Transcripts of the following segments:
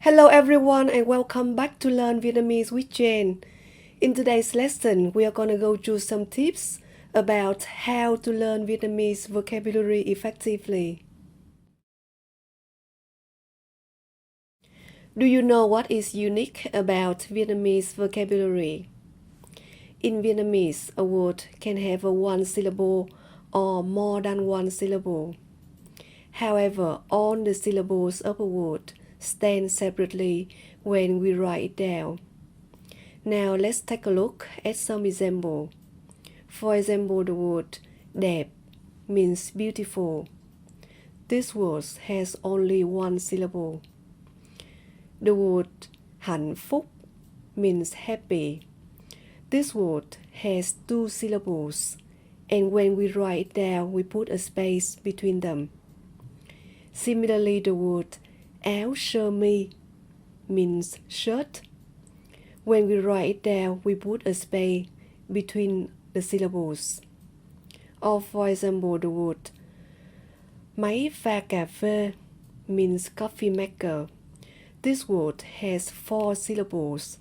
Hello everyone and welcome back to Learn Vietnamese with Jane. In today's lesson, we are going to go through some tips about how to learn Vietnamese vocabulary effectively. Do you know what is unique about Vietnamese vocabulary? In Vietnamese, a word can have a one syllable or more than one syllable. However, all the syllables of a word stand separately when we write it down. Now let's take a look at some example. For example, the word đẹp means beautiful. This word has only one syllable. The word hạnh phúc means happy. This word has two syllables, and when we write it down, we put a space between them. Similarly, the word áo sơ mi means shirt. When we write it down, we put a space between the syllables. Or for example, the word máy pha cà phê means coffee maker. This word has four syllables.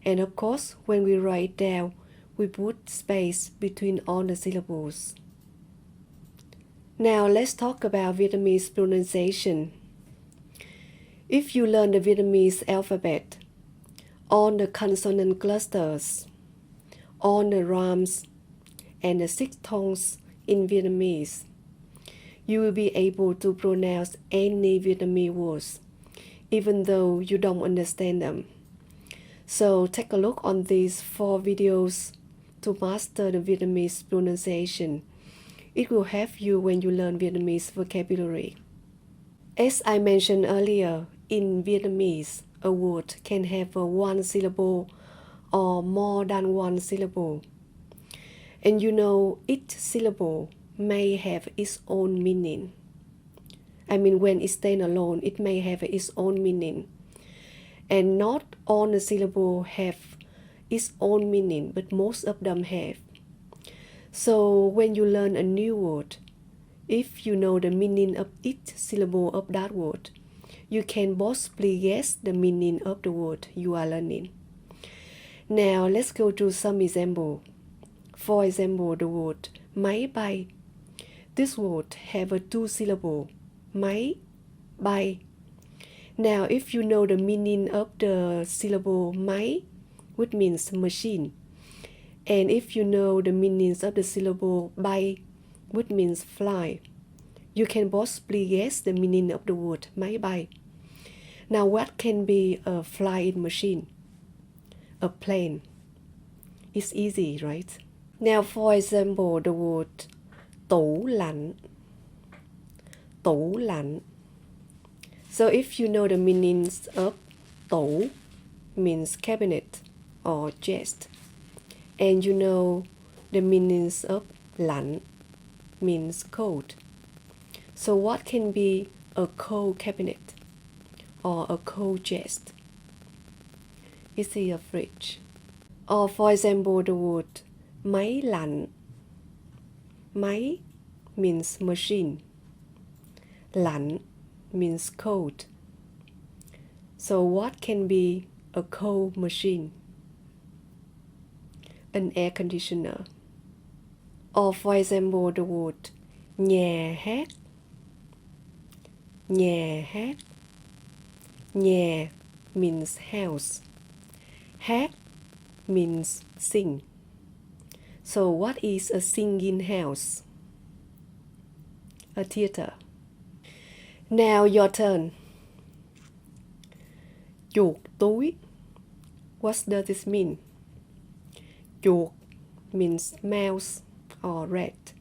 And of course, when we write it down, we put space between all the syllables. Now let's talk about Vietnamese pronunciation. If you learn the Vietnamese alphabet, all the consonant clusters, all the rhymes, and the six tones in Vietnamese, you will be able to pronounce any Vietnamese words, even though you don't understand them. So take a look on these 4 videos to master the Vietnamese pronunciation. It will help you when you learn Vietnamese vocabulary. As I mentioned earlier, in Vietnamese, a word can have a one syllable or more than one syllable. And you know, each syllable may have its own meaning. I mean, when it stands alone, it may have its own meaning. And not all the syllables have its own meaning, but most of them have. So when you learn a new word, if you know the meaning of each syllable of that word, you can possibly guess the meaning of the word you are learning. Now let's go to some example. For example, the word máy bay. This word have a two syllable, máy bay. Now if you know the meaning of the syllable máy, which means machine, and if you know the meanings of the syllable bay, which means fly, you can possibly guess the meaning of the word máy bay. Now what can be a flying machine? A plane. It's easy, right? Now for example, the word tủ lạnh. Tủ lạnh. So if you know the meanings of tủ means cabinet or chest, and you know the meanings of lạnh means cold. So what can be a cold cabinet or a cold chest? Is it a fridge? Or for example, the word máy lạnh. Máy means machine. Lạnh means cold. So what can be a cold machine? An air conditioner. Or for example, the word nhà hát. Nhà hát. Nhà means house. Hát means sing. So what is a singing house? A theater. Now your turn. Chuột túi. What does this mean? Chuột means mouse or rat.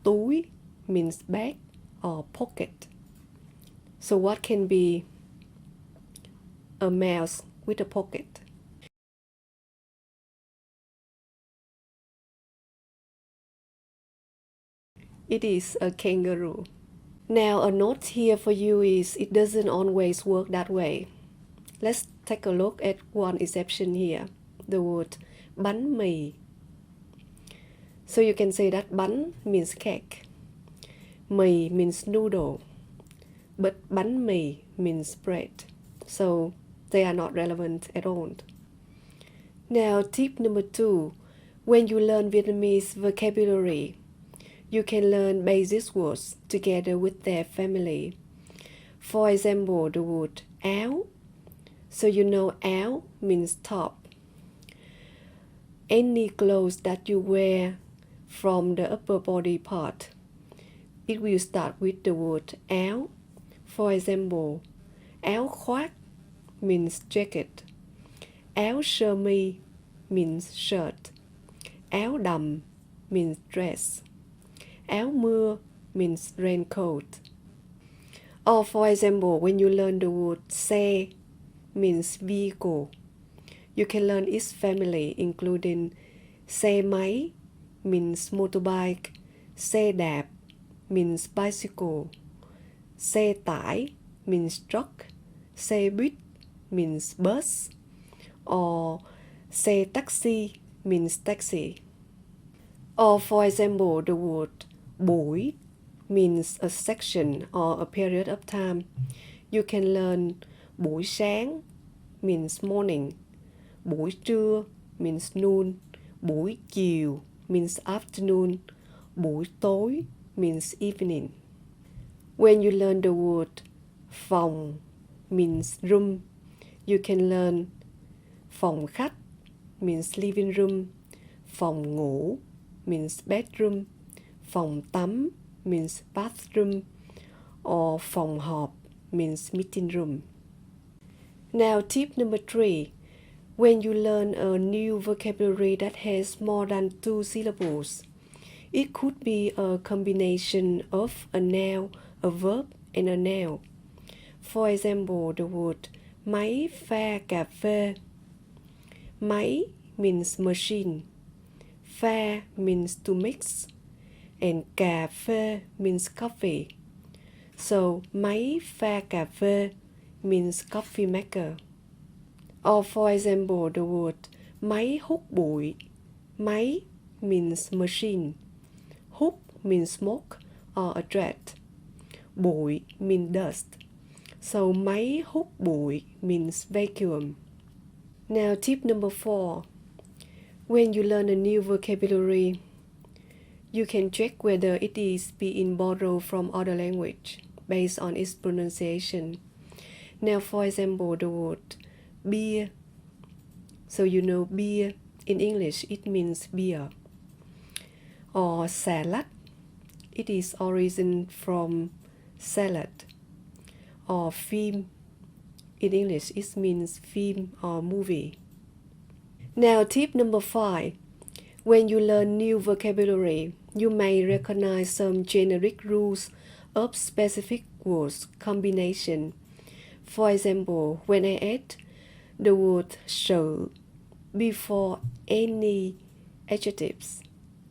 Túi means bag or pocket. So what can be a mouse with a pocket? It is a kangaroo. Now a note here for you is it doesn't always work that way. Let's take a look at one exception here. The word bánh mì. So you can say that bánh means cake. Mì means noodle. But bánh mì means bread. so they are not relevant at all. Now, tip number 2. When you learn Vietnamese vocabulary, you can learn basic words together with their family. For example, the word áo. So you know áo means top. Any clothes that you wear from the upper body part, it will start with the word áo. For example, áo khoác means jacket. Áo sơ mi means shirt. Áo đầm means dress. Áo mưa means raincoat. Or for example, when you learn the word xe means vehicle, you can learn its family including xe máy means motorbike, xe đạp means bicycle, xe tải means truck, xe buýt means bus, or xe taxi means taxi. Or for example, the word buổi means a section or a period of time. You can learn buổi sáng means morning, buổi trưa means noon, buổi chiều means afternoon, buổi tối means evening. When you learn the word phòng means room, you can learn phòng khách means living room, phòng ngủ means bedroom, phòng tắm means bathroom, or phòng họp means meeting room. Now, tip number 3. When you learn a new vocabulary that has more than 2 syllables, it could be a combination of a noun, a verb, and a noun. For example, the word máy pha cà phê. Máy means machine, pha means to mix, and cà phê means coffee. So, máy pha cà phê means coffee maker. Or for example, the word máy hút bụi. Máy means machine, hút means smoke or a thread, bụi means dust. So, máy hút bụi means vacuum. Now, tip number 4. When you learn a new vocabulary, you can check whether it is being borrowed from other language based on its pronunciation. Now, for example, the word beer. So you know beer in English, it means beer. Or salad, it is origin from salad. Or film, in English, it means film or movie. Now, tip number 5. When you learn new vocabulary, you may recognize some generic rules of specific words combination. For example, when I add the word sự before any adjectives,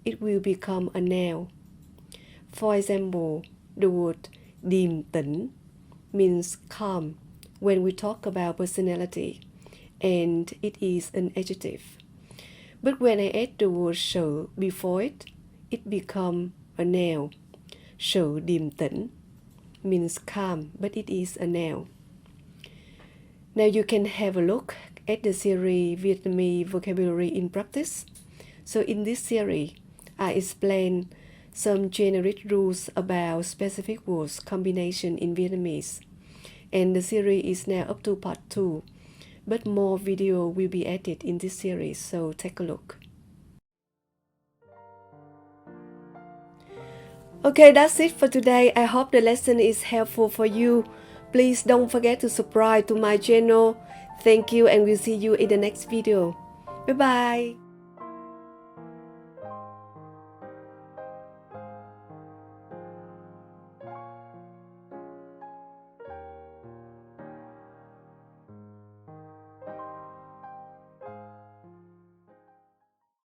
it will become a noun. For example, the word điềm tĩnh means calm when we talk about personality, and it is an adjective. But when I add the word sự before it, it becomes a noun. Sự điềm tĩnh means calm, but it is a noun. Now you can have a look at the series Vietnamese vocabulary in practice. So in this series, I explain some generic rules about specific words combination in Vietnamese. And the series is now up to part 2. But more video will be added in this series, so take a look. Okay, that's it for today. I hope the lesson is helpful for you. Please don't forget to subscribe to my channel. Thank you, and we'll see you in the next video. Bye bye.